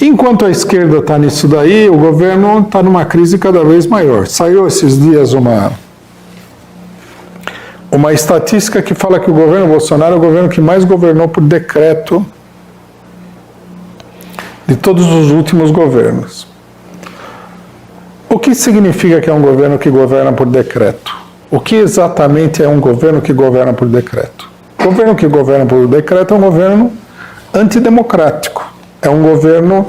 Enquanto a esquerda está nisso daí, o governo está numa crise cada vez maior. Saiu esses dias uma estatística que fala que o governo Bolsonaro é o governo que mais governou por decreto de todos os últimos governos. O que significa que é um governo que governa por decreto? O que exatamente é um governo que governa por decreto? O governo que governa por decreto é um governo antidemocrático. É um governo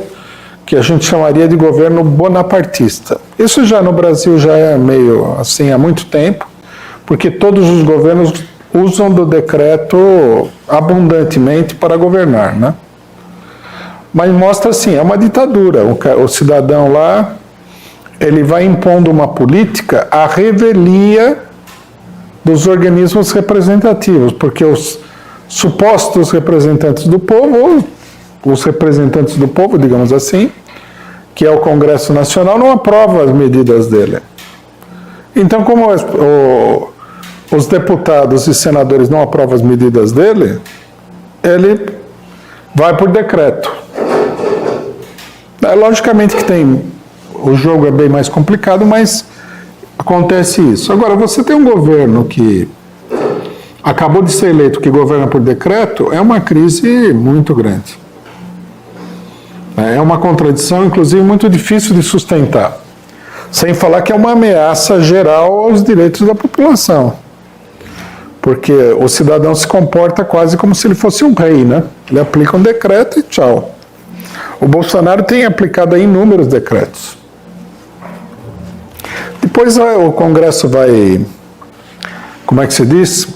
que a gente chamaria de governo bonapartista. Isso já no Brasil já é meio assim há muito tempo, porque todos os governos usam do decreto abundantemente para governar, né? Mas mostra assim, é uma ditadura. O cidadão lá, ele vai impondo uma política à revelia dos organismos representativos, porque os supostos representantes do povo, os representantes do povo, digamos assim, que é o Congresso Nacional, não aprova as medidas dele. Então, como os deputados e senadores não aprovam as medidas dele, ele vai por decreto. Logicamente que o jogo é bem mais complicado, mas acontece isso. Agora, você tem um governo que acabou de ser eleito, que governa por decreto, é uma crise muito grande. É uma contradição, inclusive, muito difícil de sustentar. Sem falar que é uma ameaça geral aos direitos da população. Porque o cidadão se comporta quase como se ele fosse um rei, né? Ele aplica um decreto e tchau. O Bolsonaro tem aplicado aí inúmeros decretos. Depois o Congresso vai, como é que se diz?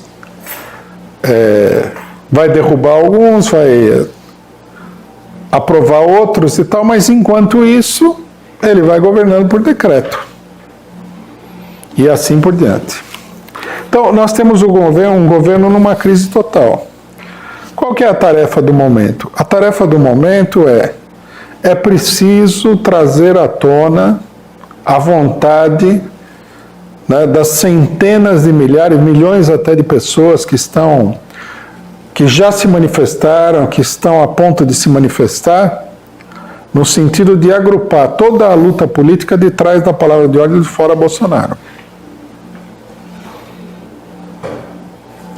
Vai derrubar alguns, vai aprovar outros e tal, mas enquanto isso, ele vai governando por decreto. E assim por diante. Então, nós temos um governo numa crise total. Qual que é a tarefa do momento? A tarefa do momento é preciso trazer à tona a vontade, né, das centenas de milhares, milhões até de pessoas que já se manifestaram, que estão a ponto de se manifestar, no sentido de agrupar toda a luta política de trás da palavra de ordem de fora Bolsonaro.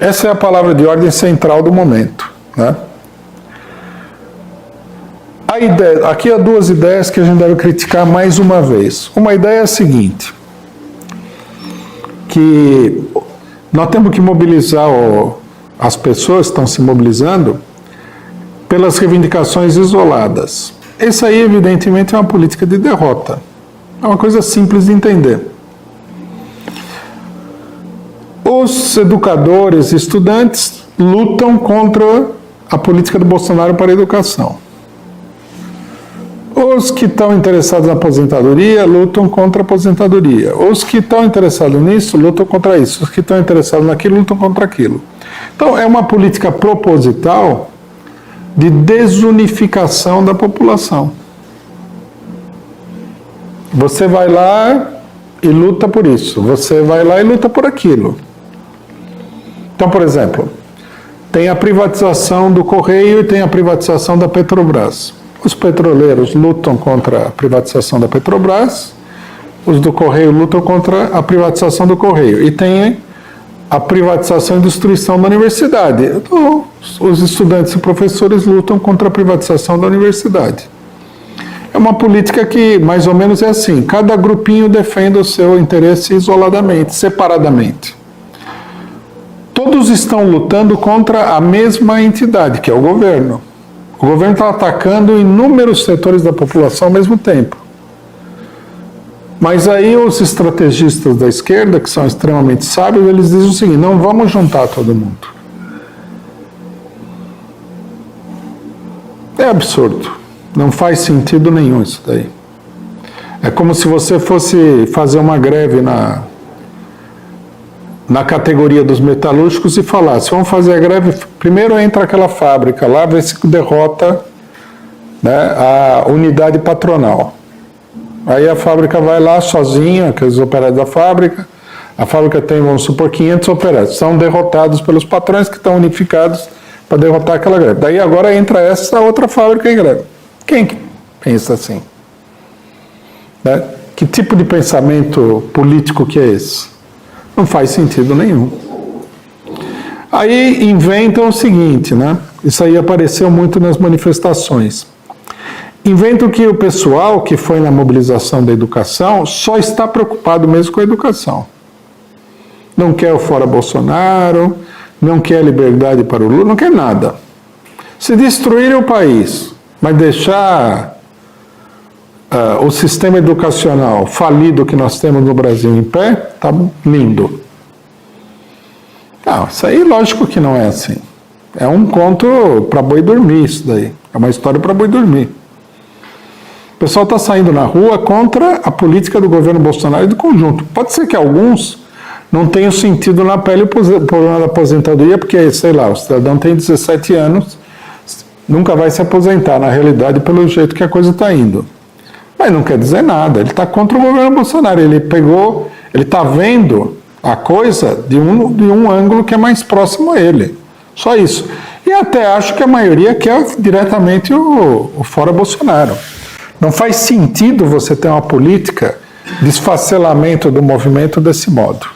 Essa é a palavra de ordem central do momento, né? Aqui há duas ideias que a gente deve criticar mais uma vez. Uma ideia é a seguinte, que nós temos que mobilizar as pessoas que estão se mobilizando pelas reivindicações isoladas. Essa aí, evidentemente, é uma política de derrota. É uma coisa simples de entender. Os educadores e estudantes lutam contra a política do Bolsonaro para a educação. Os que estão interessados na aposentadoria lutam contra a aposentadoria. Os que estão interessados nisso lutam contra isso. Os que estão interessados naquilo lutam contra aquilo. Então, é uma política proposital de desunificação da população. Você vai lá e luta por isso. Você vai lá e luta por aquilo. Então, por exemplo, tem a privatização do Correio e tem a privatização da Petrobras. Os petroleiros lutam contra a privatização da Petrobras, os do Correio lutam contra a privatização do Correio. E tem a privatização e destruição da universidade. Então, os estudantes e professores lutam contra a privatização da universidade. É uma política que, mais ou menos, é assim. Cada grupinho defende o seu interesse isoladamente, separadamente. Todos estão lutando contra a mesma entidade, que é o governo. O governo está atacando inúmeros setores da população ao mesmo tempo. Mas aí os estrategistas da esquerda, que são extremamente sábios, eles dizem o seguinte: não vamos juntar todo mundo. É absurdo. Não faz sentido nenhum isso daí. É como se você fosse fazer uma greve na categoria dos metalúrgicos e falasse: vamos fazer a greve, primeiro entra aquela fábrica lá, vê se derrota, né, a unidade patronal. Aí a fábrica vai lá sozinha, aqueles operários da fábrica, a fábrica tem, vamos supor, 500 operários, são derrotados pelos patrões que estão unificados para derrotar aquela greve. Daí agora entra essa outra fábrica em greve. pensa assim? Né? Que tipo de pensamento político que é esse? Não faz sentido nenhum. Aí inventam o seguinte, né? Isso aí apareceu muito nas manifestações. Inventam que o pessoal que foi na mobilização da educação só está preocupado mesmo com a educação. Não quer o fora Bolsonaro, não quer liberdade para o Lula, não quer nada. Se destruírem o país, mas deixar o sistema educacional falido que nós temos no Brasil em pé, tá lindo. Não, isso aí lógico que não é assim. É um conto para boi dormir isso daí. É uma história para boi dormir. O pessoal está saindo na rua contra a política do governo Bolsonaro e do conjunto. Pode ser que alguns não tenham sentido na pele o problema da aposentadoria, porque, sei lá, o cidadão tem 17 anos, nunca vai se aposentar, na realidade, pelo jeito que a coisa está indo. Mas não quer dizer nada, ele está contra o governo Bolsonaro, ele está vendo a coisa de um ângulo que é mais próximo a ele. Só isso. E até acho que a maioria quer diretamente o fora Bolsonaro. Não faz sentido você ter uma política de esfacelamento do movimento desse modo.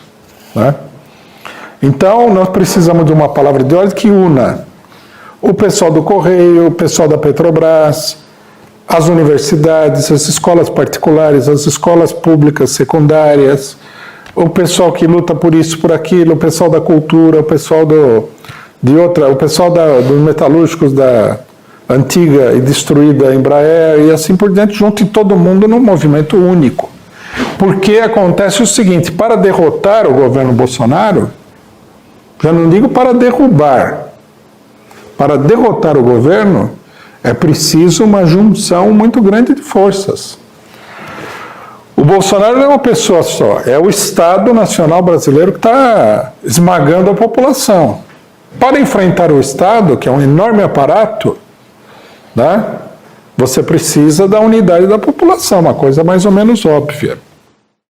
Né? Então, nós precisamos de uma palavra de ordem que una o pessoal do Correio, o pessoal da Petrobras, as universidades, as escolas particulares, as escolas públicas secundárias, o pessoal que luta por isso, por aquilo, o pessoal da cultura, o pessoal o pessoal dos metalúrgicos da antiga e destruída Embraer e assim por diante, junto todo mundo num movimento único. Porque acontece o seguinte, para derrotar o governo Bolsonaro, já não digo para derrubar, para derrotar o governo é preciso uma junção muito grande de forças. O Bolsonaro não é uma pessoa só, é o Estado Nacional Brasileiro que está esmagando a população. Para enfrentar o Estado, que é um enorme aparato, né, você precisa da unidade da população, uma coisa mais ou menos óbvia.